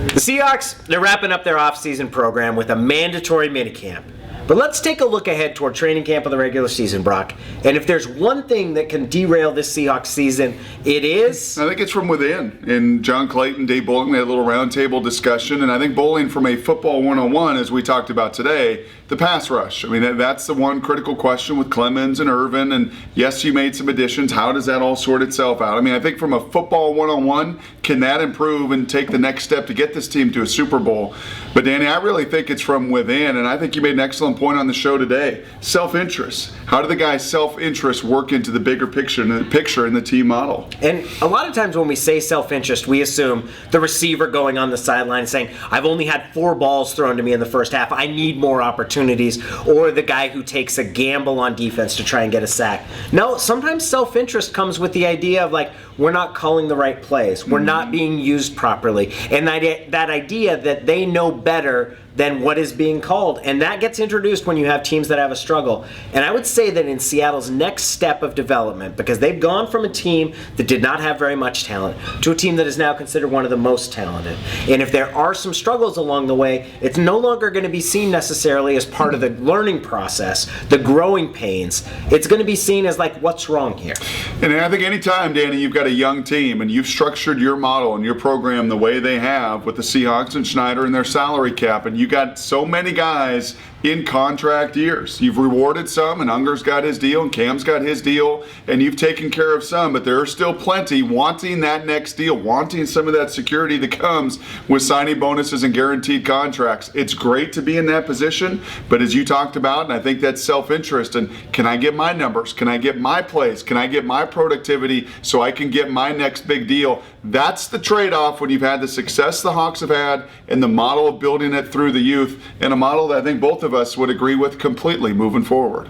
The Seahawks, they're wrapping up their offseason program with a mandatory minicamp. But let's take a look ahead toward training camp of the regular season, Brock. And if there's one thing that can derail this Seahawks season, it is... I think it's from within. And John Clayton, Dave Bowling, they had a little roundtable discussion. And I think Bowling, from a football 101, as we talked about today, the pass rush. I mean, that's the one critical question with Clemens and Irvin. And yes, you made some additions. How does that all sort itself out? I mean, I think from a football 101, can that improve and take the next step to get this team to a Super Bowl? But Danny, I really think it's from within. And I think you made an excellent point on the show today. Self-interest. How do the guys' self-interest work into the bigger picture in the team model? And a lot of times when we say self-interest, we assume the receiver going on the sideline saying, I've only had 4 balls thrown to me in the first half. I need more opportunities. Or the guy who takes a gamble on defense to try and get a sack. No, sometimes self-interest comes with the idea of like, we're not calling the right plays. We're not being used properly. And that idea that they know better than what is being called. And that gets introduced when you have teams that have a struggle. And I would say that in Seattle's next step of development, because they've gone from a team that did not have very much talent to a team that is now considered one of the most talented. And if there are some struggles along the way, it's no longer going to be seen necessarily as part of the learning process, the growing pains. It's going to be seen as like, what's wrong here? And I think anytime, Danny, you've got a young team and you've structured your model and your program the way they have with the Seahawks and Schneider and their salary cap, and you got so many guys in contract years. You've rewarded some, and Unger's got his deal, and Cam's got his deal, and you've taken care of some, but there are still plenty wanting that next deal, wanting some of that security that comes with signing bonuses and guaranteed contracts. It's great to be in that position, but as you talked about, and I think that's self-interest, and can I get my numbers? Can I get my plays? Can I get my productivity so I can get my next big deal? That's the trade-off when you've had the success the Hawks have had and the model of building it through the youth, and a model that I think both of us would agree with completely moving forward.